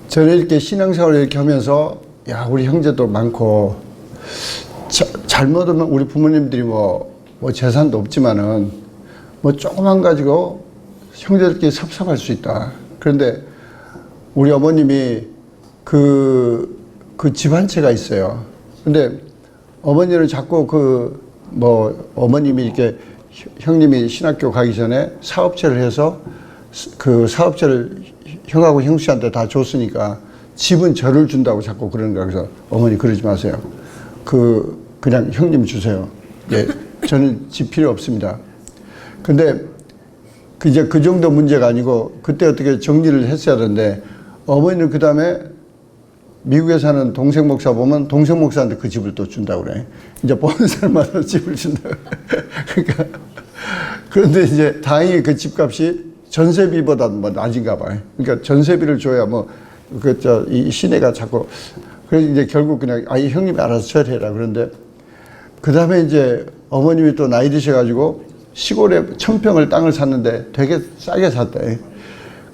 저는 이렇게 신앙생활을 이렇게 하면서, 야, 우리 형제도 많고, 잘못하면 우리 부모님들이 뭐 재산도 없지만은, 조금만 가지고 형제들끼리 섭섭할 수 있다. 그런데 우리 어머님이 그 집안채가 있어요. 근데 어머니는 자꾸 어머님이 이렇게 형님이 신학교 가기 전에 사업체를 해서 그 사업체를 형하고 형수 씨한테 다 줬으니까 집은 저를 준다고 자꾸 그러는 거야. 그래서 어머니 그러지 마세요. 그냥 형님 주세요. 예, 저는 집 필요 없습니다. 근데 이제 그 정도 문제가 아니고 그때 어떻게 정리를 했어야 되는데 어머니는 그 다음에 미국에 사는 동생 목사 보면 동생 목사한테 그 집을 또 준다고 그래. 이제 보는 사람마다 집을 준다고. 그러니까 그런데 이제 다행히 그 집값이 전세비보다 낮은가 봐요. 그러니까 전세비를 줘야 이 시내가 자꾸 그래서 이제 결국 그냥 이 형님이 알아서 처리해라. 그런데 그 다음에 이제 어머님이 또 나이 드셔가지고 시골에 1000평을 땅을 샀는데 되게 싸게 샀대.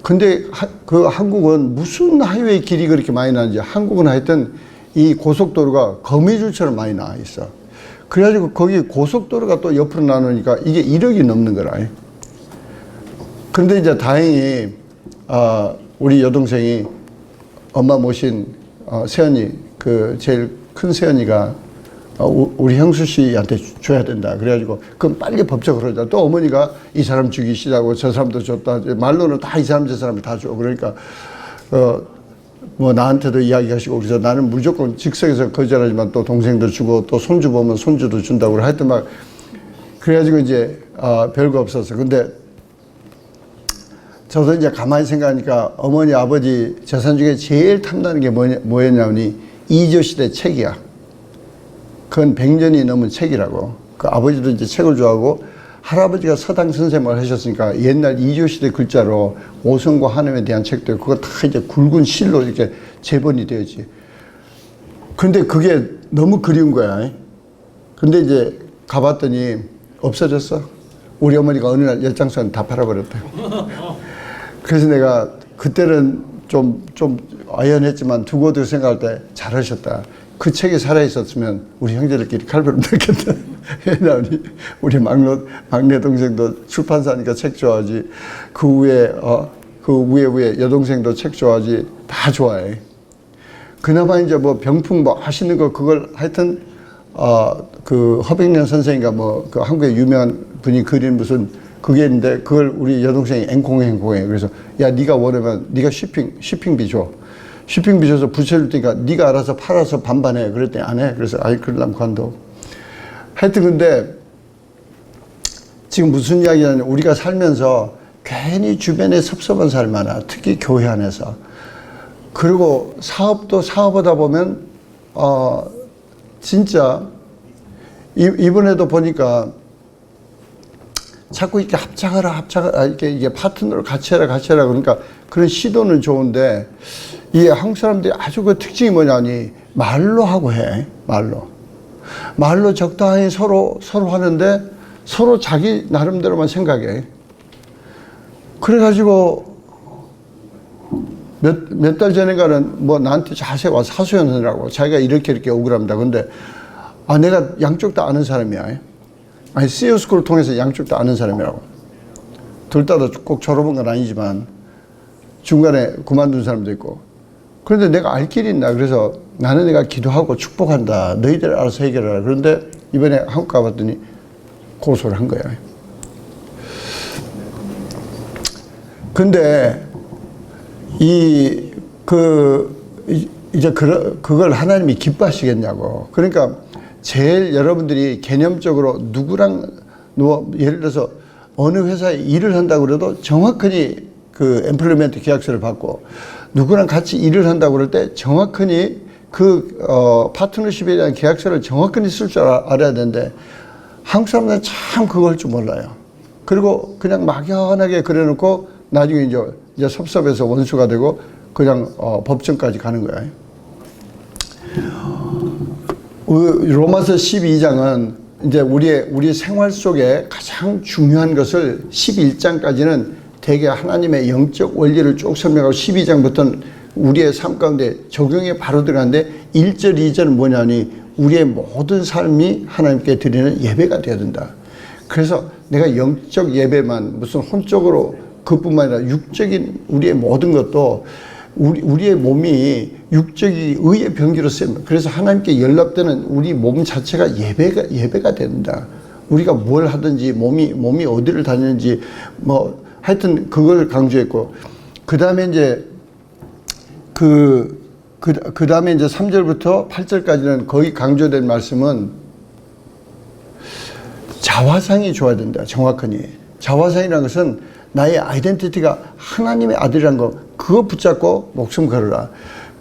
근데 한국은 무슨 하이웨이 길이 그렇게 많이 나는지 한국은 하여튼 이 고속도로가 거미줄처럼 많이 나와 있어. 그래가지고 거기 고속도로가 또 옆으로 나누니까 이게 1억이 넘는 거라. 근데 이제 다행히 우리 여동생이 엄마 모신 새언니 제일 큰 새언니가 우리 형수 씨한테 줘야 된다. 그래가지고 그럼 빨리 법적으로 하자. 또 어머니가 이 사람 죽이시라고 저 사람도 줬다. 말로는 다 이 사람 저 사람 다 줘. 그러니까 나한테도 이야기하시고 그래서 나는 무조건 즉석에서 거절하지만 또 동생들 주고 또 손주 보면 손주도 준다고 하여튼 막 그래가지고 이제 별거 없었어. 근데 저도 이제 가만히 생각하니까 어머니 아버지 재산 중에 제일 탐나는 게 뭐였냐면 이조실의 책이야. 그건 100년이 넘은 책이라고. 그 아버지도 이제 책을 좋아하고 할아버지가 서당 선생님을 하셨으니까 옛날 이조실의 글자로 오성과 하나님에 대한 책도 있고 그거 다 이제 굵은 실로 이렇게 재본이 되었지. 근데 그게 너무 그리운 거야. 근데 이제 가봤더니 없어졌어. 우리 어머니가 어느 날 열장선 다 팔아버렸대. 그래서 내가 그때는 좀 아연했지만 두고 생각할 때 잘하셨다. 그 책이 살아있었으면 우리 형제들끼리 칼부름 됐겠다. 왜냐하면 우리 막내 동생도 출판사니까 책 좋아하지. 그 위에 여동생도 책 좋아하지. 다 좋아해. 그나마 이제 병풍 하시는 거 그걸 하여튼 허백년 선생인가 그 한국의 유명한 분이 그린 무슨 그게 있는데 그걸 우리 여동생이 앵콩해. 그래서 야 네가 원하면 네가 쇼핑비 줘. 쇼핑비 줘서 부채를 테니까 네가 알아서 팔아서 반반해. 그랬더니 안 해. 그래서 그러려면 관둬. 하여튼 근데 지금 무슨 이야기냐면 우리가 살면서 괜히 주변에 섭섭한 사람이 많아. 특히 교회 안에서. 그리고 사업도 사업하다 보면 진짜 이번에도 보니까 자꾸 이렇게 합작하라 이게 파트너를 같이 해라 그러니까 그런 시도는 좋은데 이 한국 사람들이 아주 그 특징이 뭐냐니 말로 하고 해. 말로 적당히 서로 하는데 서로 자기 나름대로만 생각해. 그래가지고 몇 달 전인가는 나한테 자세히 와서 하소연하느라고 자기가 이렇게 억울합니다. 근데 내가 양쪽 다 아는 사람이야. CEO 스쿨을 통해서 양쪽 다 아는 사람이라고. 둘 다 꼭 졸업한 건 아니지만 중간에 그만둔 사람도 있고. 그런데 내가 알 길이 있나. 그래서 나는 내가 기도하고 축복한다. 너희들 알아서 해결하라. 그런데 이번에 한국 가봤더니 고소를 한 거야. 근데 이제 그걸 하나님이 기뻐하시겠냐고. 그러니까 제일 여러분들이 개념적으로 누구랑 예를 들어서 어느 회사에 일을 한다고 그래도 정확하니 그 엠플로이먼트 계약서를 받고 누구랑 같이 일을 한다고 그럴 때 정확하니 파트너십에 대한 계약서를 정확하니 쓸 줄 알아야 되는데 한국 사람들은 참 그걸 줄 몰라요. 그리고 그냥 막연하게 그려놓고 나중에 이제 섭섭해서 원수가 되고 그냥 법정까지 가는 거야. 로마서 12장은 이제 우리 생활 속에 가장 중요한 것을 11장까지는 대개 하나님의 영적 원리를 쭉 설명하고 12장부터는 우리의 삶 가운데 적용에 바로 들어가는데 1절, 2절은 뭐냐니 우리의 모든 삶이 하나님께 드리는 예배가 되어야 된다. 그래서 내가 영적 예배만 무슨 혼적으로 그뿐만 아니라 육적인 우리의 모든 것도 우리의 몸이 육적이 의의 병기로 쓰입니다. 그래서 하나님께 연락되는 우리 몸 자체가 예배가 된다. 우리가 뭘 하든지 몸이 어디를 다니는지 뭐 하여튼 그걸 강조했고 그 다음에 이제 그 다음에 이제 3절부터 8절까지는 거의 강조된 말씀은 자화상이 줘야 된다. 정확하니 자화상이라는 것은 나의 아이덴티티가 하나님의 아들이라는 거 그거 붙잡고 목숨 걸어라.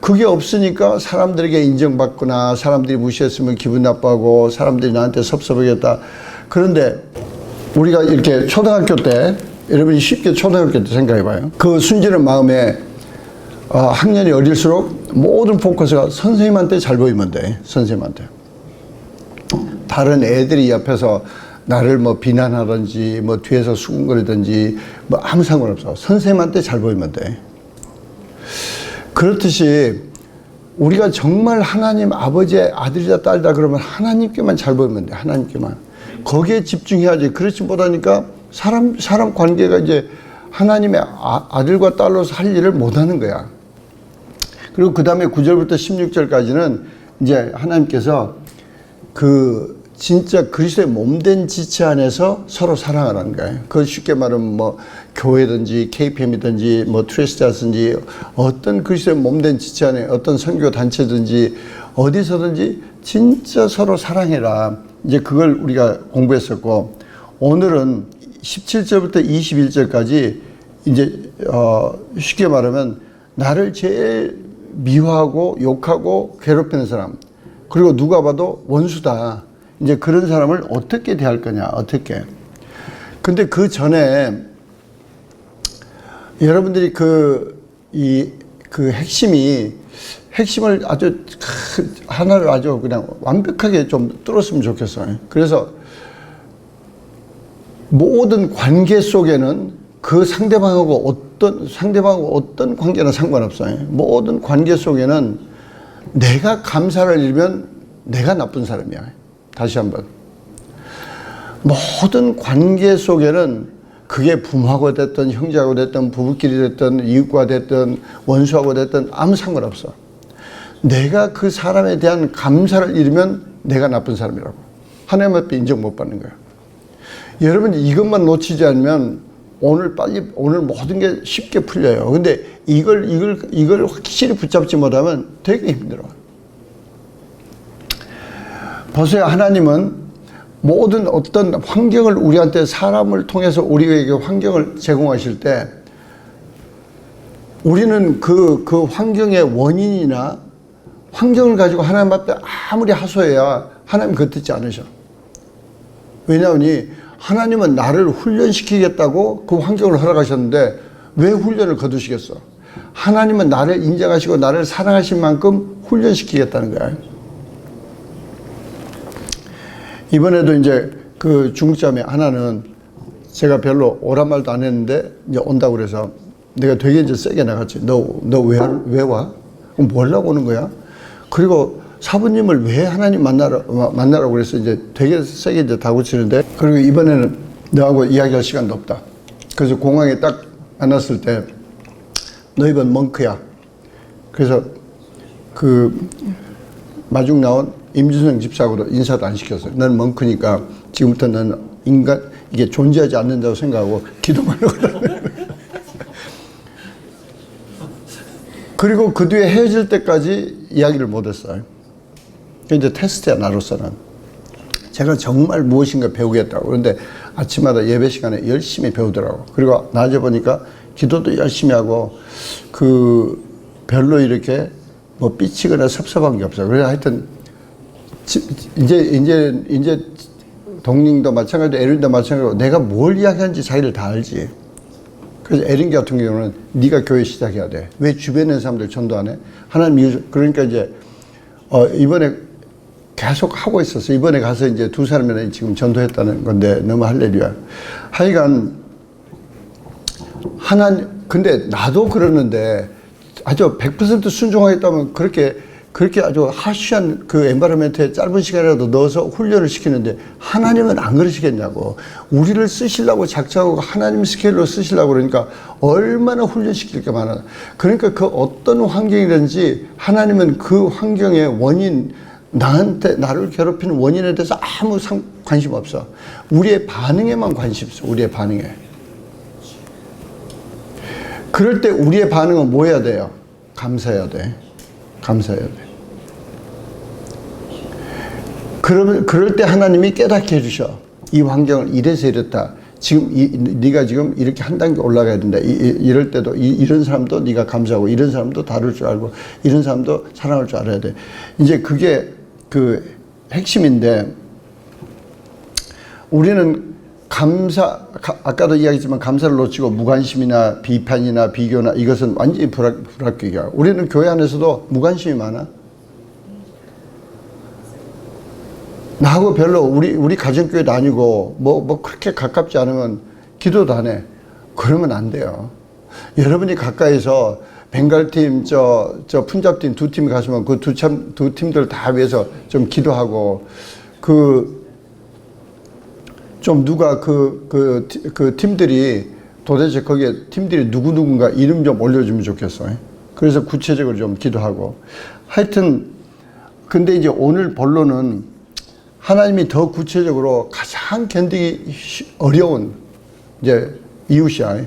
그게 없으니까 사람들에게 인정받거나 사람들이 무시했으면 기분 나빠하고 사람들이 나한테 섭섭하겠다. 그런데 우리가 이렇게 초등학교 때 여러분이 쉽게 초등학교 때 생각해봐요. 그 순진한 마음에 학년이 어릴수록 모든 포커스가 선생님한테 잘 보이면 돼. 선생님한테. 다른 애들이 옆에서 나를 뭐 비난하든지 뭐 뒤에서 수군거리든지 뭐 아무 상관없어. 선생님한테 잘 보이면 돼. 그렇듯이 우리가 정말 하나님 아버지의 아들이다 딸이다 그러면 하나님께만 잘 보이면 돼. 하나님께만. 거기에 집중해야지. 그렇지 못하니까 사람 관계가 이제 하나님의 아들과 딸로서 할 일을 못하는 거야. 그리고 그 다음에 9절부터 16절까지는 이제 하나님께서 진짜 그리스도의 몸된 지체 안에서 서로 사랑하라는 거예요. 그걸 쉽게 말하면 뭐 교회든지 KPM이든지 뭐 트레스자든지 어떤 그리스도의 몸된 지체 안에 어떤 선교 단체든지 어디서든지 진짜 서로 사랑해라. 이제 그걸 우리가 공부했었고 오늘은 17절부터 21절까지 이제 쉽게 말하면 나를 제일 미워하고 욕하고 괴롭히는 사람 그리고 누가 봐도 원수다. 이제 그런 사람을 어떻게 대할 거냐, 어떻게. 근데 그 전에 여러분들이 핵심을 하나를 아주 그냥 완벽하게 좀 뚫었으면 좋겠어요. 그래서 모든 관계 속에는 그 상대방하고 어떤 관계나 상관없어요. 모든 관계 속에는 내가 감사를 잃으면 내가 나쁜 사람이야. 다시 한번. 모든 관계 속에는 그게 부모하고 됐든 형제하고 됐든 부부끼리 됐든 이웃과 됐든 원수하고 됐든 아무 상관없어. 내가 그 사람에 대한 감사를 잃으면 내가 나쁜 사람이라고. 하나님 앞에 인정 못 받는 거야. 여러분 이것만 놓치지 않으면 오늘 모든 게 쉽게 풀려요. 근데 이걸 확실히 붙잡지 못하면 되게 힘들어. 보세요. 하나님은 모든 어떤 환경을 우리한테 사람을 통해서 우리에게 환경을 제공하실 때 우리는 그 환경의 원인이나 환경을 가지고 하나님 앞에 아무리 하소해야 하나님 그거 듣지 않으셔. 왜냐하니 하나님은 나를 훈련시키겠다고 그 환경을 허락하셨는데 왜 훈련을 거두시겠어? 하나님은 나를 인정하시고 나를 사랑하신 만큼 훈련시키겠다는 거야. 이번에도 이제 그 중점에 하나는 제가 별로 오란 말도 안 했는데 이제 온다고 그래서 내가 되게 이제 세게 나갔지. 너 왜 와? 그럼 뭐 하려고 오는 거야? 그리고 사부님을 왜 하나님 만나라고 그래서 이제 되게 세게 이제 다구치는데 그리고 이번에는 너하고 이야기할 시간도 없다. 그래서 공항에 딱 만났을 때 너 이번 멍크야. 그래서 그 마중 나온 임준성 집사하고도 인사도 안 시켰어요. 너는 멍크니까 지금부터 너는 이게 존재하지 않는다고 생각하고 기도만 하고. 그리고 그 뒤에 헤어질 때까지 이야기를 못했어요. 이제 테스트야, 나로서는. 제가 정말 무엇인가 배우겠다고. 그런데 아침마다 예배 시간에 열심히 배우더라고. 그리고 낮에 보니까 기도도 열심히 하고, 별로 이렇게 뭐 삐치거나 섭섭한 게 없어요. 그래서 하여튼, 이제 동링도 마찬가지로 에린도 마찬가지로 내가 뭘 이야기하는지 자기를 다 알지. 그래서 에린 같은 경우는 네가 교회 시작해야 돼. 왜 주변에 사람들 전도 안 해? 하나님 이웃. 그러니까 이제 이번에 계속 하고 있었어. 이번에 가서 이제 2사람이나 지금 전도했다는 건데 너무 할렐루야. 하여간 하나님, 근데 나도 그러는데 아주 100% 순종하겠다면 그렇게 아주 하시한 그 엔바이러멘트에 짧은 시간이라도 넣어서 훈련을 시키는데 하나님은 안 그러시겠냐고. 우리를 쓰시려고 작정하고 하나님 스케일로 쓰시려고 그러니까 얼마나 훈련시킬 게 많아. 그러니까 그 어떤 환경이든지 하나님은 그 환경의 원인, 나를 괴롭히는 원인에 대해서 아무 관심 없어. 우리의 반응에만 관심 있어. 우리의 반응에. 그럴 때 우리의 반응은 뭐 해야 돼요? 감사해야 돼. 감사해야 돼. 그럴 때 하나님이 깨닫게 해주셔. 이 환경을 이래서 이랬다. 지금 네가 지금 이렇게 한 단계 올라가야 된다. 이럴 때도 이런 사람도 네가 감사하고, 이런 사람도 다룰 줄 알고, 이런 사람도 사랑할 줄 알아야 돼. 이제 그게 그 핵심인데, 우리는 아까도 이야기했지만 감사를 놓치고 무관심이나 비판이나 비교나 이것은 완전히 불합격이야. 우리는 교회 안에서도 무관심이 많아. 나하고 별로 우리 가정교회도 아니고 뭐 그렇게 가깝지 않으면 기도도 안 해. 그러면 안 돼요. 여러분이 가까이서 벵갈팀, 저 푼잡팀 2팀이 가시면 그 두 팀들 다 위해서 좀 기도하고, 좀 누가 그 팀들이 도대체 거기에 팀들이 누구누군가 이름 좀 올려주면 좋겠어. 그래서 구체적으로 좀 기도하고. 하여튼, 근데 이제 오늘 본론은 하나님이 더 구체적으로 가장 견디기 어려운 이제 이웃이야.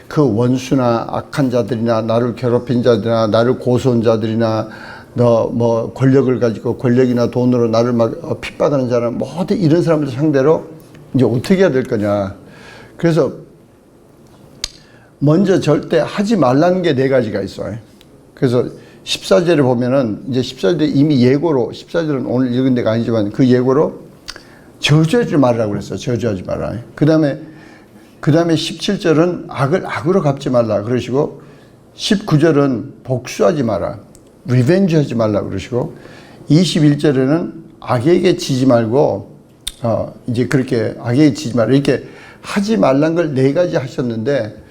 그 원수나 악한 자들이나 나를 괴롭힌 자들이나 나를 고소한 자들이나 너 뭐 권력을 가지고 권력이나 돈으로 나를 막 핍박하는 자는 모든 이런 사람들 상대로 이제 어떻게 해야 될 거냐. 그래서 먼저 절대 하지 말라는 게 4가지가 있어요. 그래서 14절에 보면은 이제 14절에 이미 예고로, 14절은 오늘 읽은 데가 아니지만 그 예고로 저주하지 말라고 그랬어요. 저주하지 마라. 그 다음에 17절은 악을 악으로 갚지 말라 그러시고, 19절은 복수하지 마라, 리벤지 하지 말라 그러시고, 21절에는 악에게 지지 말고, 이제 그렇게 악에게 지지 말라, 이렇게 하지 말란 걸 4가지 하셨는데,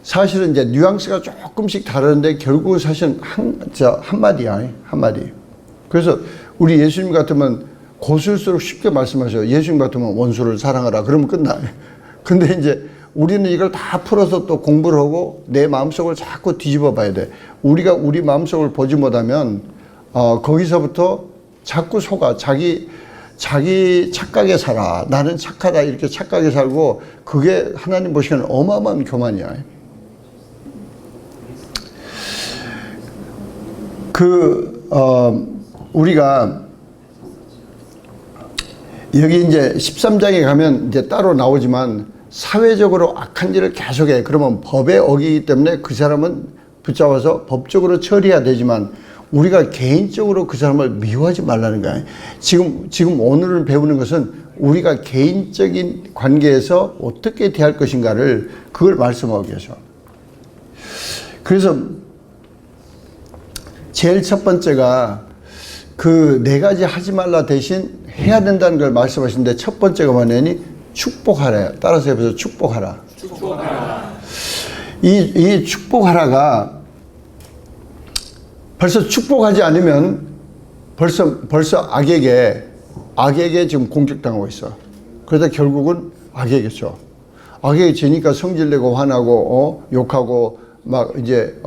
사실은 이제 뉘앙스가 조금씩 다르는데 결국은 사실은 한마디야, 한마디. 그래서 우리 예수님 같으면 고술수록 쉽게 말씀하셔요. 예수님 같으면 원수를 사랑하라. 그러면 끝나. 근데 이제 우리는 이걸 다 풀어서 또 공부를 하고 내 마음속을 자꾸 뒤집어 봐야 돼. 우리가 우리 마음속을 보지 못하면 거기서부터 자꾸 속아. 자기 착각에 살아. 나는 착하다. 이렇게 착각에 살고, 그게 하나님 보시기에는 어마어마한 교만이야. 우리가 여기 이제 13장에 가면 이제 따로 나오지만 사회적으로 악한 일을 계속해. 그러면 법에 어기기 때문에 그 사람은 붙잡아서 법적으로 처리해야 되지만, 우리가 개인적으로 그 사람을 미워하지 말라는 거야. 지금 오늘 배우는 것은 우리가 개인적인 관계에서 어떻게 대할 것인가를, 그걸 말씀하고 계셔. 그래서 제일 첫 번째가 그 4가지 하지 말라 대신 해야 된다는 걸 말씀하시는데, 첫 번째가 뭐냐니 축복하래요. 따라서 해보세요. 축복하라. 축복하라. 이 축복하라가 벌써 축복하지 않으면 벌써 악에게 지금 공격당하고 있어. 그러다 결국은 악에게 져. 악에게 지니까 성질내고 화나고 욕하고 막 이제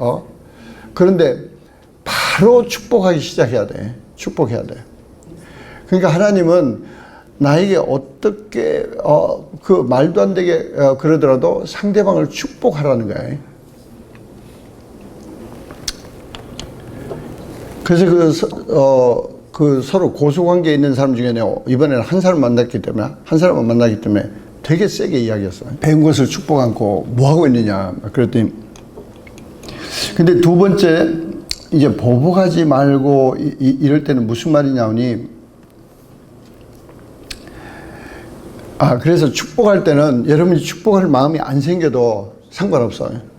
그런데 바로 축복하기 시작해야 돼. 축복해야 돼. 그러니까 하나님은 나에게 어떻게 그 말도 안 되게 그러더라도 상대방을 축복하라는 거야. 그래서 그 서로 고소관계에 있는 사람 중에 이번에는 한 사람만 만났기 때문에 되게 세게 이야기했어. 배운 것을 축복 않고 뭐 하고 있느냐. 그랬더니, 근데 2번째, 이제 보복하지 말고 이럴 때는 무슨 말이냐니, 그래서 축복할 때는 여러분이 축복할 마음이 안 생겨도 상관없어요.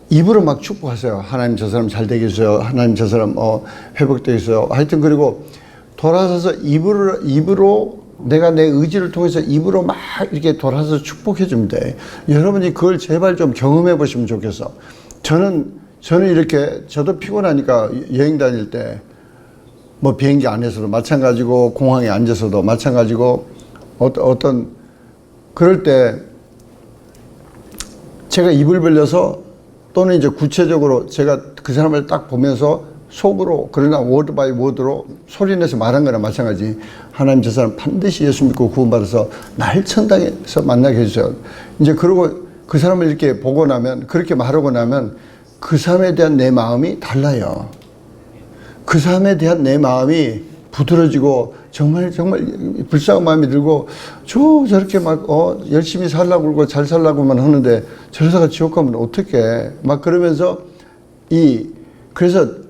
입으로 막 축복하세요. 하나님 저 사람 잘 되게 해주세요. 하나님 저 사람 회복되게 해주세요. 하여튼, 그리고 돌아서서 입으로 내가 내 의지를 통해서 입으로 막 이렇게 돌아서 축복해 주면 돼. 여러분이 그걸 제발 좀 경험해 보시면 좋겠어. 저는 이렇게, 저도 피곤하니까 여행 다닐 때, 뭐 비행기 안에서도 마찬가지고, 공항에 앉아서도 마찬가지고, 그럴 때, 제가 입을 벌려서, 또는 이제 구체적으로 제가 그 사람을 딱 보면서 속으로, 그러나 워드 바이 워드로 소리내서 말한 거나 마찬가지. 하나님, 저 사람 반드시 예수 믿고 구원받아서 날 천당에서 만나게 해주세요. 이제 그러고 그 사람을 이렇게 보고 나면, 그렇게 말하고 나면 그 사람에 대한 내 마음이 달라요. 그 사람에 대한 내 마음이 부드러지고 정말 불쌍한 마음이 들고 저렇게 막 열심히 살라고 그러고 잘 살라고만 하는데 저러다가 지옥 가면 어떡해. 막 그러면서 그래서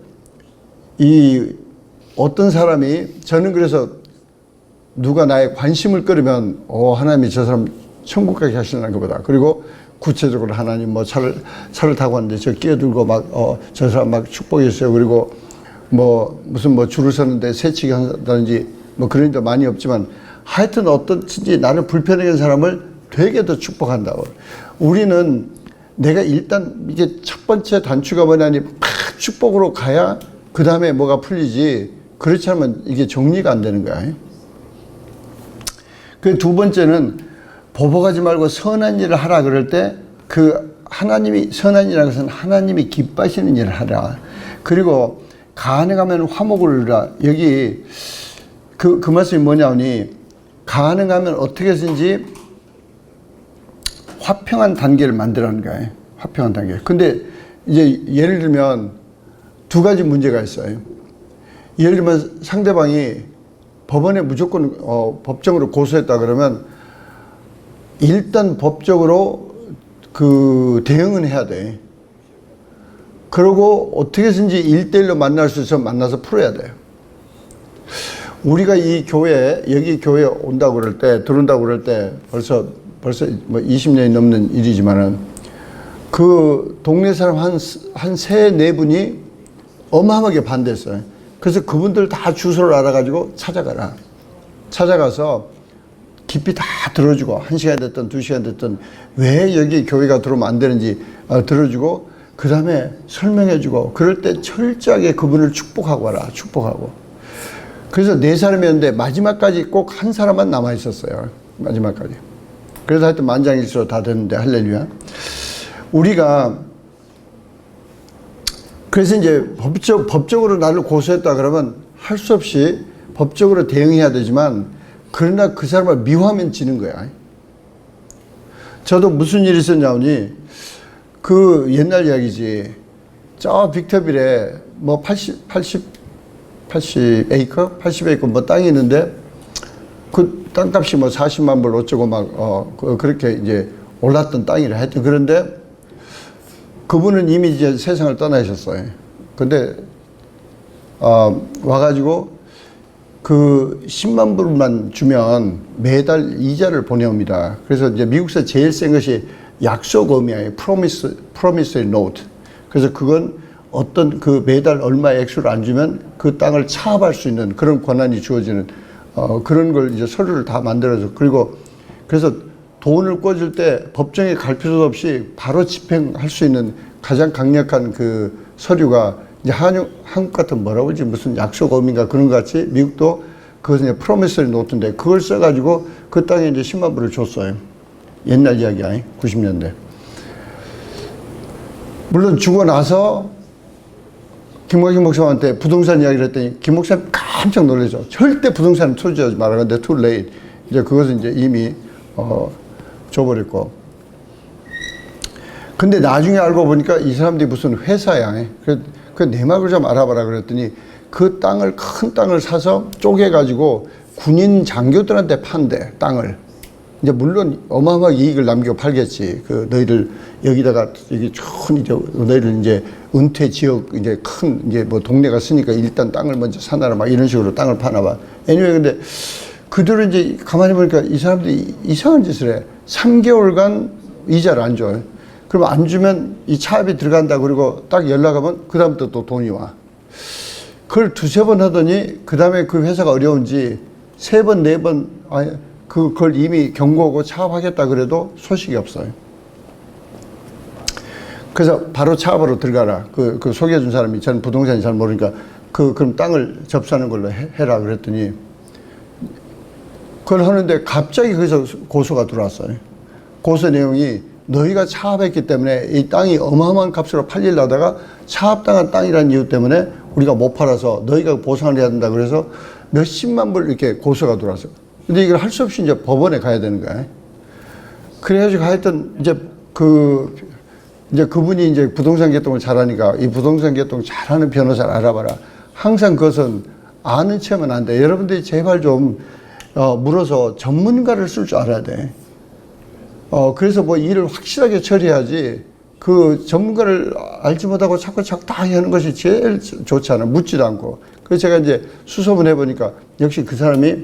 어떤 사람이, 저는 그래서 누가 나의 관심을 끌으면 하나님이 저 사람 천국 가게 하시는 것보다, 그리고 구체적으로 하나님 뭐 차를 타고 왔는데 저 끼어들고 막 저 사람 막 축복했어요. 그리고 뭐 무슨 뭐 줄을 서는데 새치기 한다든지 뭐 그런 일도 많이 없지만 하여튼 어떻든지 나를 불편하게 하는 사람을 되게 더 축복한다고. 우리는 내가 일단 이게 첫 번째 단추가 뭐냐니 막 축복으로 가야 그 다음에 뭐가 풀리지, 그렇지 않으면 이게 정리가 안 되는 거야. 그 두 번째는 보복하지 말고 선한 일을 하라 그럴 때 그 하나님이, 선한 일이라는 것은 하나님이 기뻐하시는 일을 하라. 그리고 가능하면 화목을 이루라. 여기 그 말씀이 뭐냐니, 가능하면 어떻게 해서든지 화평한 단계를 만들라는 거예요. 화평한 단계. 근데 이제 예를 들면 두 가지 문제가 있어요. 예를 들면 상대방이 법원에 무조건 법정으로 고소했다 그러면 일단 법적으로 그 대응은 해야 돼. 그러고 어떻게 해서든지 1대1로 만날 수 있으면 만나서 풀어야 돼요. 우리가 이 교회, 여기 교회 온다고 그럴 때, 들어온다고 그럴 때 벌써 뭐 20년이 넘는 일이지만은 그 동네 사람 한 3-4분이 어마어마하게 반대했어요. 그래서 그분들 다 주소를 알아가지고 찾아가서 깊이 다 들어주고, 1시간 됐든 2시간 됐든 왜 여기 교회가 들어오면 안 되는지 들어주고, 그 다음에 설명해주고, 그럴 때 철저하게 그분을 축복하고 와라. 축복하고. 그래서 4사람이었는데 마지막까지 꼭 한 사람만 남아있었어요. 마지막까지. 그래서 하여튼 만장일치로 다 됐는데, 할렐루야. 우리가 그래서 이제 법적으로 나를 고소했다 그러면 할 수 없이 법적으로 대응해야 되지만, 그러나 그 사람을 미워하면 지는 거야. 저도 무슨 일이 있었냐니, 그 옛날 이야기지. 저 빅터빌에 뭐 80에이커 뭐 땅이 있는데 그 땅값이 뭐 40만 불 어쩌고 막 그렇게 이제 올랐던 땅이라 하여튼. 그런데 그분은 이미 이제 세상을 떠나셨어요. 근데 와가지고 그 10만 불만 주면 매달 이자를 보내옵니다. 그래서 이제 미국에서 제일 센 것이 약속금이에요. promissory note. 그래서 그건 어떤 그 매달 얼마의 액수를 안 주면 그 땅을 차압할 수 있는 그런 권한이 주어지는 그런 걸 이제 서류를 다 만들어서, 그리고 그래서 돈을 꿔줄 때 법정에 갈 필요도 없이 바로 집행할 수 있는 가장 강력한 그 서류가 이제 한국 같은 뭐라고 그러지, 무슨 약속금인가 그런 것 같이 미국도 그것은 이제 promissory note인데 그걸 써가지고 그 땅에 이제 10만 불을 줬어요. 옛날 이야기야, 90년대. 물론 주고 나서 김광식 목사한테 부동산 이야기를 했더니 김 목사님 깜짝 놀라죠. 절대 부동산 투자하지 말아. 근데 too late. 이제 그것은 이제 이미 줘버렸고. 근데 나중에 알고 보니까 이 사람들이 무슨 회사야. 그 내막을 좀 알아봐라 그랬더니 그 땅을, 큰 땅을 사서 쪼개가지고 군인 장교들한테 판대, 땅을. 이제 물론 어마어마하게 이익을 남기고 팔겠지. 그 너희들 여기다가 여기 큰 이제 너희들 이제 은퇴 지역 이제 큰 이제 뭐 동네가 쓰니까 일단 땅을 먼저 사놔라 막 이런 식으로 땅을 파나 봐. anyway, 근데 그들은 이제 가만히 보니까 이 사람들이 이상한 짓을 해. 3개월간 이자를 안 줘. 그럼 안 주면 이 차압이 들어간다. 그리고 딱 연락하면 그다음부터 또 돈이 와. 그걸 두세 번 하더니 그 다음에 그 회사가 어려운지 세 번, 네 번, 그걸 이미 경고하고 차업하겠다 그래도 소식이 없어요. 그래서 바로 차업으로 들어가라. 그 소개해준 사람이, 저는 부동산이 잘 모르니까 그럼 땅을 접수하는 걸로 해라 그랬더니 그걸 하는데 갑자기 거기서 고소가 들어왔어요. 고소 내용이 너희가 차압했기 때문에 이 땅이 어마어마한 값으로 팔리려다가 차압당한 땅이라는 이유 때문에 우리가 못 팔아서 너희가 보상을 해야 된다 그래서 몇십만 불 이렇게 고소가 들어왔어요. 근데 이걸 할 수 없이 이제 법원에 가야 되는 거야. 그래가지고 하여튼 이제 그분이 이제 부동산 개통을 잘하니까 이 부동산 개통 잘하는 변호사를 알아봐라. 항상 그것은 아는 체면 안 돼. 여러분들이 제발 좀 물어서 전문가를 쓸 줄 알아야 돼. 그래서 뭐 일을 확실하게 처리해야지 그 전문가를 알지 못하고 자꾸 다 하는 것이 제일 좋지 않아. 묻지도 않고. 그래서 제가 이제 수소문 해보니까 역시 그 사람이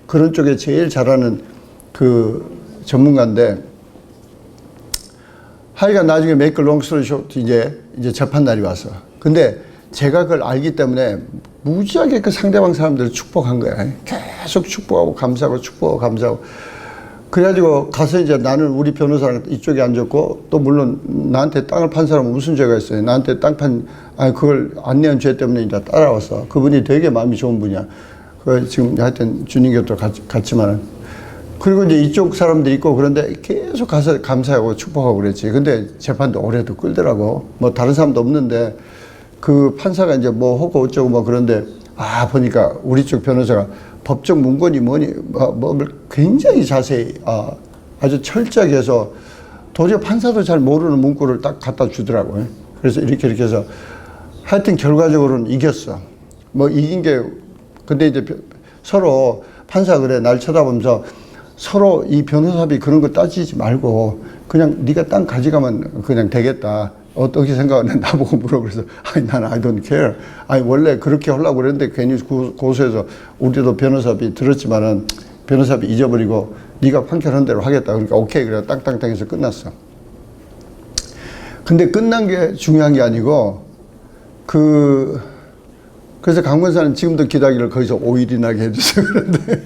그런 쪽에 제일 잘하는 그 전문가인데 하여간 나중에 make a long story short 이제 재판 날이 왔어. 근데 제가 그걸 알기 때문에 무지하게 그 상대방 사람들을 축복한 거야. 계속 축복하고 감사하고 축복하고 감사하고. 그래가지고 가서 이제 나는 우리 변호사랑 이쪽에 앉았고 또 물론 나한테 땅을 판 사람은 무슨 죄가 있어요. 나한테 그걸 안 내는 죄 때문에 이제 따라왔어. 그분이 되게 마음이 좋은 분이야. 지금 하여튼 주님 곁으로 갔지만은. 그리고 이제 이쪽 사람들이 있고 그런데 계속 가서 감사하고 축복하고 그랬지. 근데 재판도 오래도 끌더라고. 뭐 다른 사람도 없는데 그 판사가 이제 뭐 하고 어쩌고 뭐 그런데 보니까 우리 쪽 변호사가 법적 문건이 뭐니 굉장히 자세히 아주 철저하게 해서 도저히 판사도 잘 모르는 문구를 딱 갖다 주더라고요. 그래서 이렇게 해서 하여튼 결과적으로는 이겼어. 뭐 이긴 게 근데 이제 서로 판사 그래 날 쳐다보면서 서로 이 변호사비 그런 거 따지지 말고 그냥 네가 땅 가져가면 그냥 되겠다. 어떻게 생각하냐 나보고 물어. 그래서 난 I don't care. 원래 그렇게 하려고 그랬는데 괜히 고소해서 우리도 변호사비 들었지만은 변호사비 잊어버리고 네가 판결한 대로 하겠다. 그러니까 오케이 그래 땅땅땅 해서 끝났어. 근데 끝난 게 중요한 게 아니고 그래서 강권사는 지금도 기다기를 거기서 5일이나 해주세요. 그런데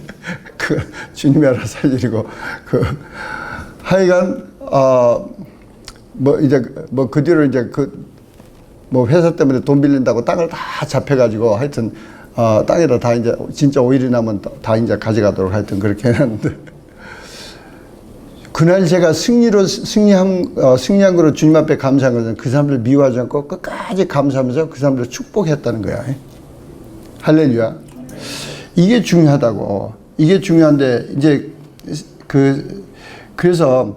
주님이 알아서 할 일이고 하여간 그 뒤로 이제 회사 때문에 돈 빌린다고 땅을 다 잡혀가지고 하여튼 땅에다 다 이제 진짜 5일이 나면 다 이제 가져가도록 하여튼 그렇게 해놨는데 그날 제가 승리한 거로 주님 앞에 감사한 것은 그 사람들 미워하지 않고 끝까지 감사하면서 그 사람들 축복했다는 거야. 할렐루야. 이게 중요하다고. 이게 중요한데 이제 그래서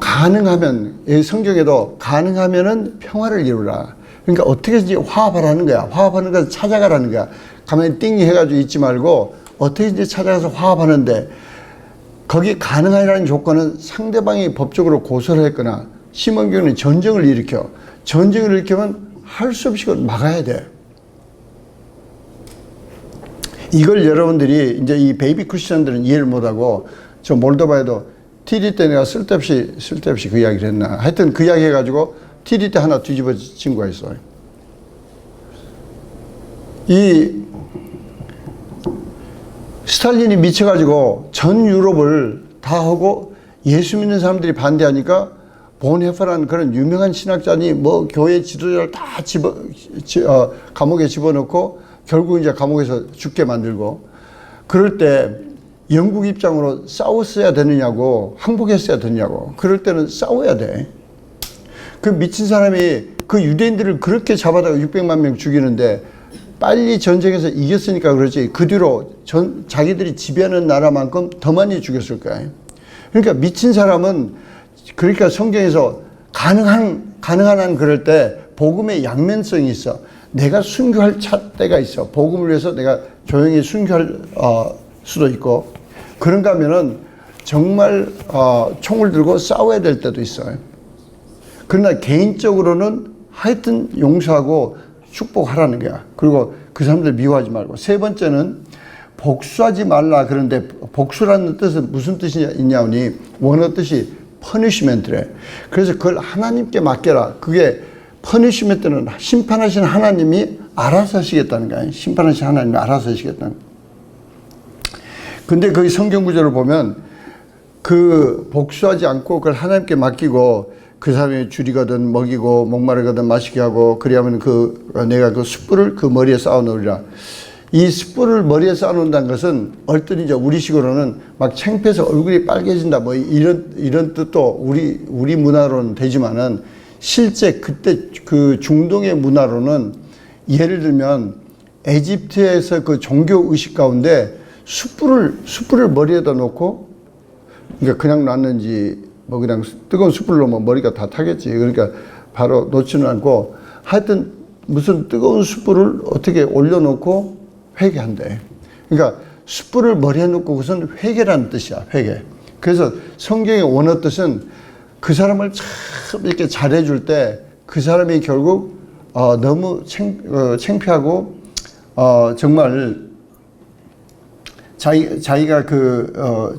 가능하면 성경에도 가능하면은 평화를 이루라. 그러니까 어떻게든지 화합하라는 거야. 화합하는 것을 찾아가라는 거야. 가만히 띵 해가지고 있지 말고 어떻게든지 찾아가서 화합하는데 거기 가능하라는 조건은 상대방이 법적으로 고소를 했거나 심한 경우는 전쟁을 일으켜. 전쟁을 일으키면 할 수 없이 그걸 막아야 돼. 이걸 여러분들이 이제 이 베이비 크리스천들은 이해를 못하고 저 몰도바에도 TD 때 내가 쓸데없이 그 이야기를 했나. 하여튼 그 이야기 해가지고 TD 때 하나 뒤집어진 거가 있어요. 이 스탈린이 미쳐가지고 전 유럽을 다 하고 예수 믿는 사람들이 반대하니까 본헤퍼라는 그런 유명한 신학자니 뭐 교회 지도자를 다 감옥에 집어넣고 결국 이제 감옥에서 죽게 만들고 그럴 때 영국 입장으로 싸웠어야 되느냐고 항복했어야 되느냐고 그럴 때는 싸워야 돼. 그 미친 사람이 그 유대인들을 그렇게 잡아다가 600만 명 죽이는데 빨리 전쟁에서 이겼으니까 그러지 그 뒤로 자기들이 지배하는 나라만큼 더 많이 죽였을 거야. 그러니까 미친 사람은 그러니까 성경에서 가능한 한 그럴 때 복음의 양면성이 있어. 내가 순교할 때가 있어. 복음을 위해서 내가 조용히 순교할 수도 있고 그런가 하면은 정말 총을 들고 싸워야 될 때도 있어요. 그러나 개인적으로는 하여튼 용서하고 축복하라는 거야. 그리고 그 사람들 미워하지 말고. 세 번째는 복수하지 말라. 그런데 복수라는 뜻은 무슨 뜻이 있냐니 원어 뜻이 punishment래. 그래서 그걸 하나님께 맡겨라. 그게 퍼니시먼트는 심판하신 하나님이 알아서 하시겠다는 거예요. 심판하신 하나님이 알아서 하시겠다는 거예요. 근데 그 성경 구절을 보면 그 복수하지 않고 그걸 하나님께 맡기고 그 사람이 줄이거든 먹이고 목마르거든 마시게 하고 그리하면 내가 그 숯불을 그 머리에 쌓아 놓으리라. 이 숯불을 머리에 쌓아 놓는다는 것은 얼핏 이제 우리식으로는 막 창피해서 얼굴이 빨개진다 뭐 이런 뜻도 우리 문화로는 되지만은 실제 그때 그 중동의 문화로는 예를 들면 에집트에서 그 종교 의식 가운데 숯불을 머리에다 놓고 그러니까 그냥 놨는지 뭐 그냥 뜨거운 숯불로 놓으면 머리가 다 타겠지. 그러니까 바로 놓지는 않고 하여튼 무슨 뜨거운 숯불을 어떻게 올려놓고 회개한대. 그러니까 숯불을 머리에 놓고 그것은 회개라는 뜻이야. 회개. 그래서 성경의 원어 뜻은 그 사람을 참 이렇게 잘해줄 때 그 사람이 결국 너무 창피하고 정말 자기가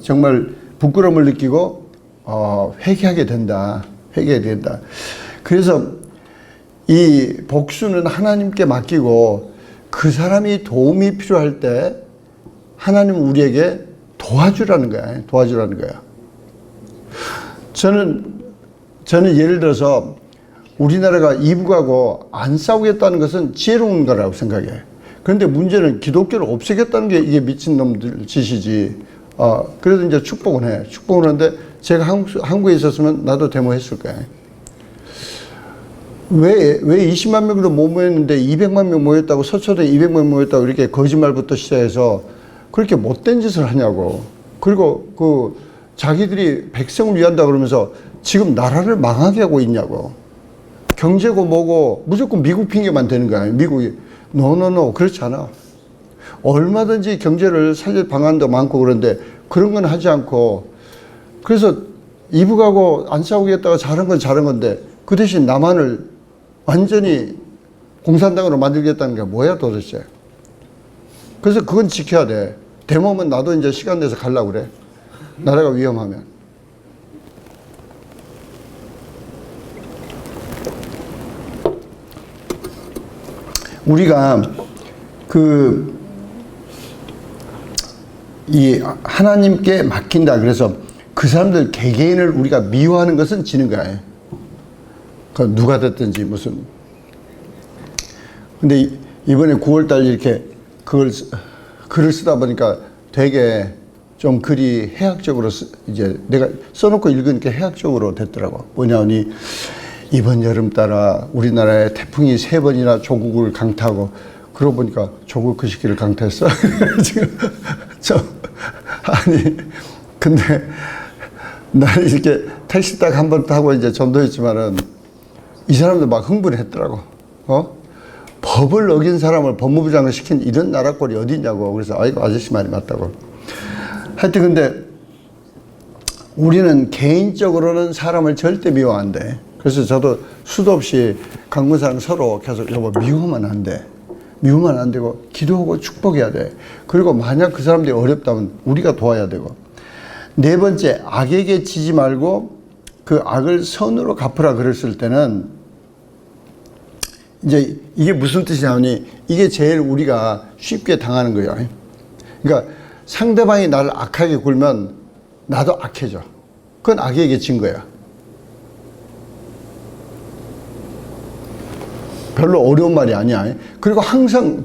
정말 부끄러움을 느끼고 회개하게 된다. 회개하게 된다. 그래서 이 복수는 하나님께 맡기고 그 사람이 도움이 필요할 때 하나님은 우리에게 도와주라는 거야. 도와주라는 거야. 저는 예를 들어서 우리나라가 이북하고 안 싸우겠다는 것은 지혜로운 거라고 생각해. 그런데 문제는 기독교를 없애겠다는 게 이게 미친놈들 짓이지. 그래도 이제 축복은 해. 축복은 하는데 제가 한국에 있었으면 나도 데모했을 거야. 왜 20만 명도 못 모였는데 200만 명 모였다고 서초대 200만 모였다고 이렇게 거짓말부터 시작해서 그렇게 못된 짓을 하냐고. 그리고 자기들이 백성을 위한다 그러면서 지금 나라를 망하게 하고 있냐고. 경제고 뭐고 무조건 미국 핑계만 되는 거야. 미국이. 노. 그렇지 않아. 얼마든지 경제를 살릴 방안도 많고 그런데 그런 건 하지 않고 그래서 이북하고 안 싸우겠다가 잘한 건 잘한 건데 그 대신 남한을 완전히 공산당으로 만들겠다는 게 뭐야 도대체. 그래서 그건 지켜야 돼. 데모면 나도 이제 시간 내서 가려고 그래. 나라가 위험하면. 우리가 이 하나님께 맡긴다. 그래서 그 사람들 개개인을 우리가 미워하는 것은 지는 거야. 그 누가 됐든지 무슨. 근데 이번에 9월달 이렇게 글을 쓰다 보니까 되게 좀 글이 해학적으로 이제 내가 써놓고 읽으니까 해학적으로 됐더라고. 뭐냐니 이번 여름 따라 우리나라에 태풍이 3번이나 조국을 강타하고 그러고 보니까 조국 그 시기를 강타했어. 지금 아니 근데 나는 이렇게 택시 딱 한 번 타고 이제 전도했지만은 이 사람들 막 흥분했더라고. 법을 어긴 사람을 법무부 장관 시킨 이런 나라 꼴이 어디 있냐고. 그래서 아이고 아저씨 말이 맞다고. 하여튼 근데 우리는 개인적으로는 사람을 절대 미워 안 돼. 그래서 저도 수도 없이 강군사랑 서로 계속 여보 미워하면 안 돼. 미워하면 안 되고 기도하고 축복해야 돼. 그리고 만약 그 사람들이 어렵다면 우리가 도와야 되고. 4번째, 악에게 지지 말고 그 악을 선으로 갚으라 그랬을 때는 이제 이게 무슨 뜻이냐면 이게 제일 우리가 쉽게 당하는 거예요. 그러니까 상대방이 나를 악하게 굴면 나도 악해져. 그건 악에게 진 거야. 별로 어려운 말이 아니야. 그리고 항상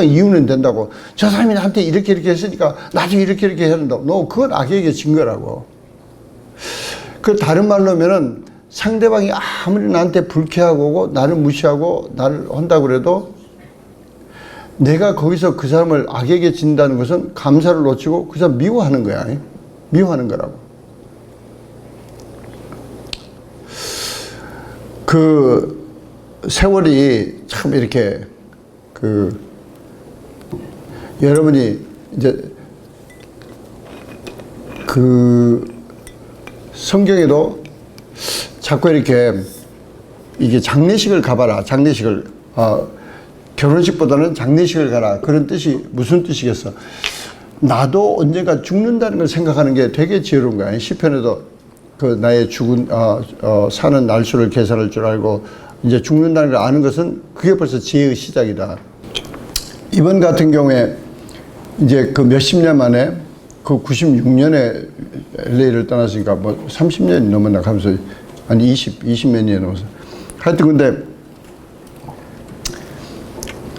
이유는 된다고. 저 사람이 나한테 이렇게 했으니까 나도 이렇게 해야 된다고. 그건 악에게 진 거라고. 그 다른 말로 하면은 상대방이 아무리 나한테 불쾌하고 나를 무시하고 나를 한다고 그래도 내가 거기서 그 사람을 악에게 진다는 것은 감사를 놓치고 그 사람 미워하는 거야. 미워하는 거라고. 세월이 참 이렇게 여러분이 이제 성경에도 자꾸 이렇게 이게 장례식을 가봐라. 장례식을 결혼식보다는 장례식을 가라. 그런 뜻이 무슨 뜻이겠어? 나도 언젠가 죽는다는 걸 생각하는 게 되게 지혜로운 거야. 시편에도 나의 사는 날수를 계산할 줄 알고 이제 죽는다는 걸 아는 것은 그게 벌써 지혜의 시작이다. 이번 같은 경우에 이제 그 몇십 년 만에 그 96년에 LA를 떠났으니까 뭐 30년이 넘었나 하면서 아니 20몇 년이 넘어서 하여튼 근데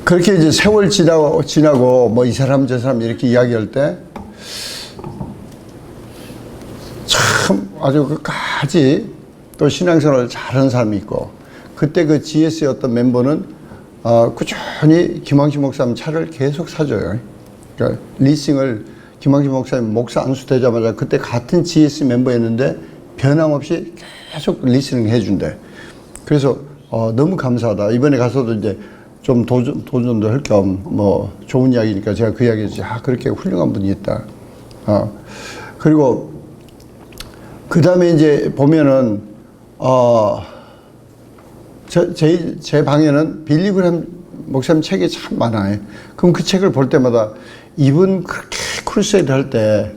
그렇게 이제 세월 지나고 뭐 이 사람 저 사람 이렇게 이야기할 때 참 아주 끝까지 또 신앙생활을 잘하는 사람이 있고 그때 그 GS의 어떤 멤버는 꾸준히 김황식 목사님 차를 계속 사줘요. 그러니까 리싱을 김황식 목사님 목사 안수되자마자 그때 같은 GS 멤버였는데 변함없이 계속 리스닝 해준대. 그래서 너무 감사하다. 이번에 가서도 이제 좀 도전도 할 겸 뭐 좋은 이야기니까 제가 그 이야기 했지. 그렇게 훌륭한 분이 있다. 그리고 그 다음에 이제 보면은 제 방에는 빌리 그램 목사님 책이 참 많아요. 그럼 그 책을 볼 때마다 이분 그렇게 크루세이드 할 때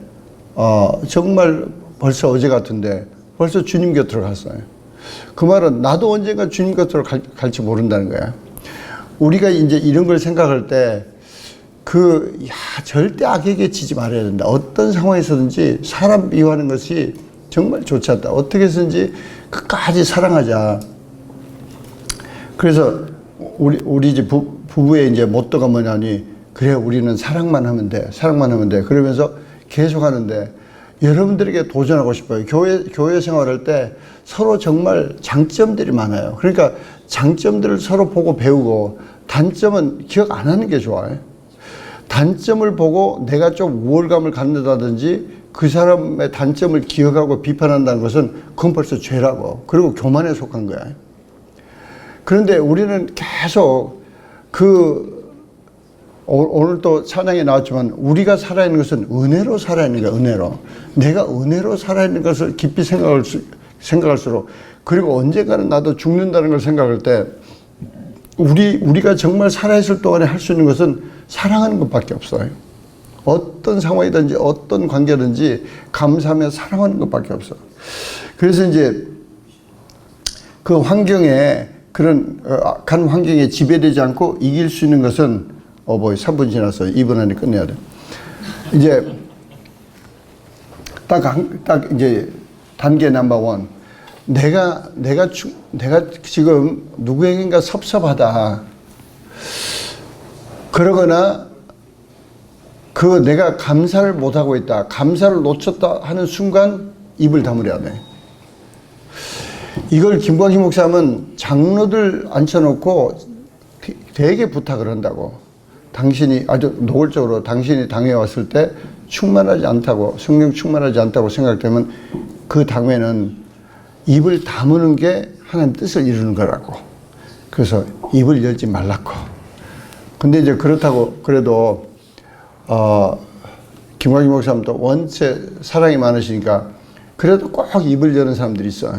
정말 벌써 어제 같은데 벌써 주님 곁으로 갔어요. 그 말은 나도 언젠가 주님 곁으로 갈지 모른다는 거야. 우리가 이제 이런 걸 생각할 때 절대 악에게 지지 말아야 된다. 어떤 상황에서든지 사람 미워하는 것이 정말 좋지 않다. 어떻게 해서든지 끝까지 사랑하자. 그래서 우리 이제 부부의 이제 모토가 뭐냐니, 그래, 우리는 사랑만 하면 돼. 사랑만 하면 돼. 그러면서 계속 하는데, 여러분들에게 도전하고 싶어요. 교회 생활할 때 서로 정말 장점들이 많아요. 그러니까 장점들을 서로 보고 배우고, 단점은 기억 안 하는 게 좋아요. 단점을 보고 내가 좀 우월감을 갖는다든지 그 사람의 단점을 기억하고 비판한다는 것은 그건 벌써 죄라고. 그리고 교만에 속한 거야. 그런데 우리는 계속 오늘 또 찬양에 나왔지만 우리가 살아있는 것은 은혜로 살아있는 거야, 은혜로. 내가 은혜로 살아있는 것을 깊이 생각할수록, 그리고 언젠가는 나도 죽는다는 걸 생각할 때 우리가 정말 살아있을 동안에 할 수 있는 것은 사랑하는 것밖에 없어요. 어떤 상황이든지 어떤 관계든지 감사하며 사랑하는 것밖에 없어. 그래서 이제 그 환경에, 그런 악한 환경에 지배되지 않고 이길 수 있는 것은 3분 지났어요. 2분 안에 끝내야 돼. 이제 딱 이제 단계 넘버 1. 내가 지금 누구에게인가 섭섭하다. 그러거나 내가 감사를 못하고 있다. 감사를 놓쳤다 하는 순간 입을 다물어야 돼. 이걸 김광식 목사님은 장로들 앉혀놓고 되게 부탁을 한다고. 당신이 아주 노골적으로 당신이 당회 왔을 때 충만하지 않다고, 성령 충만하지 않다고 생각되면 그 당회는 입을 다무는 게 하나님 뜻을 이루는 거라고. 그래서 입을 열지 말라고. 근데 이제 그렇다고 그래도 김광식 목사님도 원체 사랑이 많으시니까 그래도 꼭 입을 여는 사람들이 있어.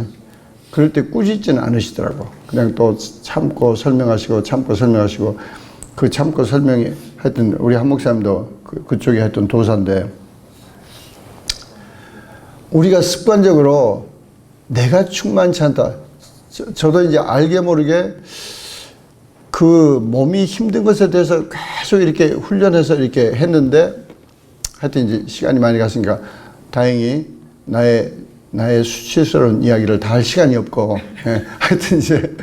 그럴 때 꾸짖지는 않으시더라고. 그냥 또 참고 설명하시고 그 참고 설명이 하여튼 우리 한 목사님도 그쪽에 하여튼 도사인데, 우리가 습관적으로 내가 충만치 않다. 저도 이제 알게 모르게 그 몸이 힘든 것에 대해서 계속 이렇게 훈련해서 이렇게 했는데, 하여튼 이제 시간이 많이 갔으니까 다행히 나의 수치스러운 이야기를 다 할 시간이 없고, 하여튼 이제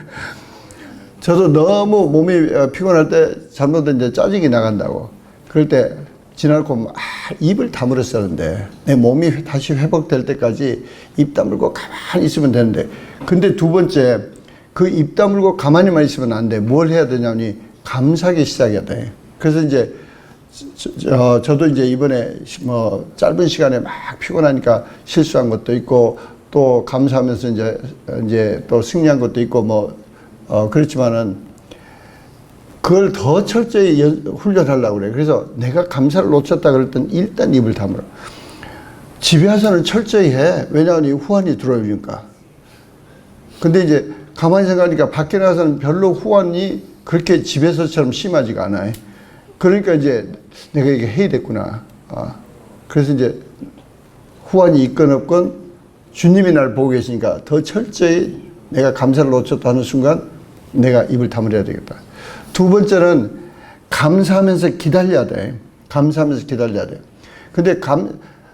저도 너무 몸이 피곤할 때 잘못된 이제 짜증이 나간다고. 그럴 때 지나고 입을 다물었었는데, 내 몸이 다시 회복될 때까지 입 다물고 가만히 있으면 되는데, 근데 두 번째, 그 입 다물고 가만히만 있으면 안 돼. 뭘 해야 되냐니, 감사하기 시작해야 돼. 그래서 이제 저도 이제 이번에 뭐 짧은 시간에 막 피곤하니까 실수한 것도 있고, 또 감사하면서 이제 또 승리한 것도 있고, 그렇지만은 그걸 더 철저히 훈련하려고 그래. 그래서 내가 감사를 놓쳤다 그럴 땐 일단 입을 다물어. 집에 와서는 철저히 해. 왜냐하면 후환이 들어오니까. 근데 이제 가만히 생각하니까 밖에 나가서는 별로 후환이 그렇게 집에서처럼 심하지가 않아요. 그러니까 이제 내가 이게 해야 됐구나. 그래서 이제 후환이 있건 없건 주님이 날 보고 계시니까 더 철저히 내가 감사를 놓쳤다 하는 순간 내가 입을 다물어야 되겠다. 두 번째는 감사하면서 기다려야 돼. 감사하면서 기다려야 돼. 근데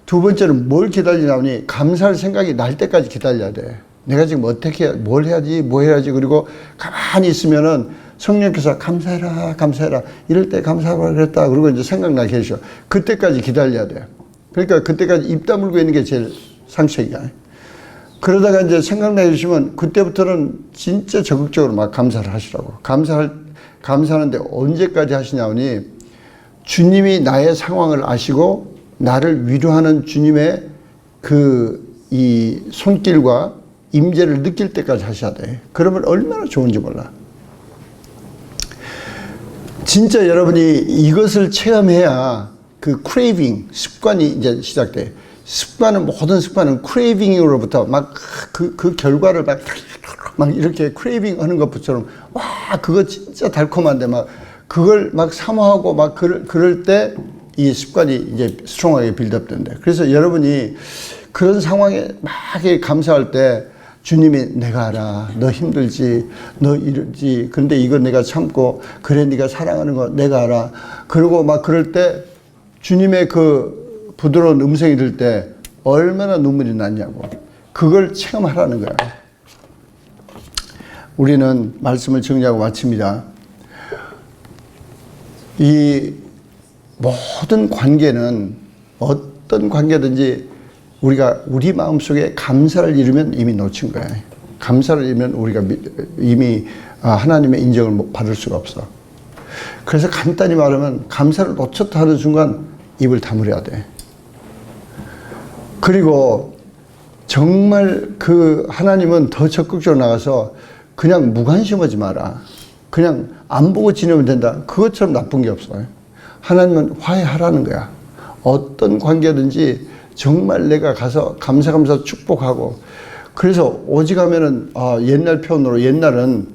두 번째는 뭘 기다리냐니 감사할 생각이 날 때까지 기다려야 돼. 내가 지금 어떻게 뭘 해야지 뭐 해야지. 그리고 가만히 있으면은 성령께서 감사해라 감사해라 이럴 때 감사하라 그랬다. 그리고 이제 생각나게 해줘. 그때까지 기다려야 돼. 그러니까 그때까지 입 다물고 있는 게 제일 상책이야. 그러다가 이제 생각나게 해주시면 그때부터는 진짜 적극적으로 막 감사를 하시라고. 감사하는데 언제까지 하시냐니 주님이 나의 상황을 아시고 나를 위로하는 주님의 이 손길과 임재를 느낄 때까지 하셔야 돼. 그러면 얼마나 좋은지 몰라. 진짜 여러분이 이것을 체험해야 그 크레이빙, 습관이 이제 시작돼. 모든 습관은 크레이빙으로부터 막 그 결과를 막 이렇게 크레이빙 하는 것처럼, 와, 그거 진짜 달콤한데 막 그걸 막 사모하고 막 그럴 때 이 습관이 이제 스트롱하게 빌드업 된대. 그래서 여러분이 그런 상황에 막 감사할 때 주님이 내가 알아. 너 힘들지. 너 이러지. 그런데 이거 내가 참고 그래 네가 사랑하는 거 내가 알아. 그러고 막 그럴 때 주님의 그 부드러운 음성이 들 때 얼마나 눈물이 났냐고. 그걸 체험하라는 거야. 우리는 말씀을 정리하고 마칩니다. 이 모든 관계는 어떤 관계든지 우리가 우리 마음속에 감사를 잃으면 이미 놓친 거야. 감사를 잃으면 우리가 이미 하나님의 인정을 받을 수가 없어. 그래서 간단히 말하면 감사를 놓쳤다 하는 순간 입을 다물어야 돼. 그리고 정말 그 하나님은 더 적극적으로 나가서 그냥 무관심하지 마라. 그냥 안 보고 지내면 된다. 그것처럼 나쁜 게 없어요. 하나님은 화해하라는 거야. 어떤 관계든지 정말 내가 가서 감사 축복하고. 그래서 오직하면은 옛날 표현으로 옛날은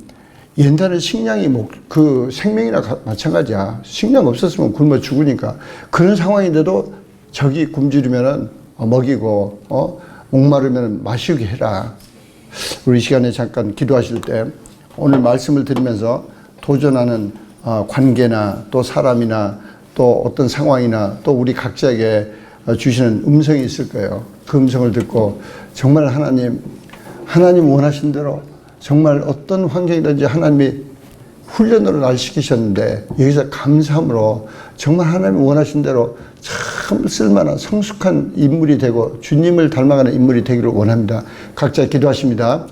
식량이 그 생명이나 마찬가지야. 식량 없었으면 굶어 죽으니까. 그런 상황인데도 적이 굶주리면은 먹이고 목마르면 마시게 해라. 우리 시간에 잠깐 기도하실 때 오늘 말씀을 드리면서 도전하는 관계나 또 사람이나 또 어떤 상황이나 또 우리 각자에게 주시는 음성이 있을 거예요. 그 음성을 듣고 정말 하나님 원하신 대로 정말 어떤 환경이든지 하나님이 훈련으로 날 시키셨는데 여기서 감사함으로 정말 하나님 원하신 대로 참 쓸만한 성숙한 인물이 되고 주님을 닮아가는 인물이 되기를 원합니다. 각자 기도하십니다.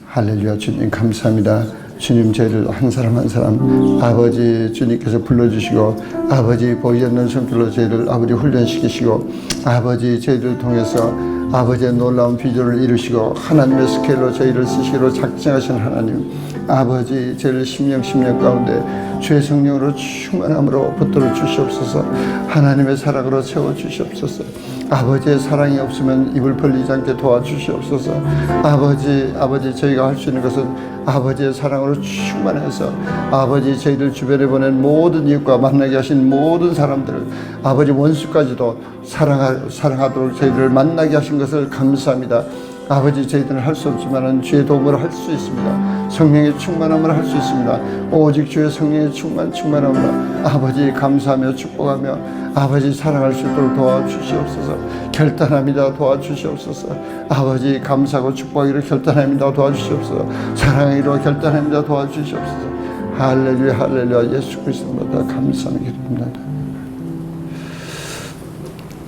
할렐루야. 주님 감사합니다. 주님 저희를 한 사람 한 사람 아버지 주님께서 불러주시고 아버지 보이지 않는 손길로 저희를 아버지 훈련시키시고 아버지 저희를 통해서 아버지의 놀라운 비전을 이루시고 하나님의 스케일로 저희를 쓰시기로 작정하신 하나님 아버지 저희를 심령 가운데 주의 성령으로 충만함으로 붙들어 주시옵소서. 하나님의 사랑으로 채워 주시옵소서. 아버지의 사랑이 없으면 입을 벌리지 않게 도와주시옵소서. 아버지 저희가 할 수 있는 것은 아버지의 사랑으로 충만해서 아버지 저희들 주변에 보낸 모든 이웃과 만나게 하신 모든 사람들을 아버지 원수까지도 사랑하도록 저희들을 만나게 하신 것을 감사합니다. 아버지 저희들은 할 수 없지만 주의 도움으로 할 수 있습니다. 성령의 충만함을 할 수 있습니다. 오직 주의 성령의 충만함으로 아버지 감사하며 축복하며 아버지 사랑할 수 있도록 도와주시옵소서. 결단합니다. 도와주시옵소서. 아버지 감사하고 축복하기로 결단합니다. 도와주시옵소서. 사랑하기로 결단합니다. 도와주시옵소서. 할렐루야 할렐루야. 예수 그리스도보다 감사하는 기도입니다.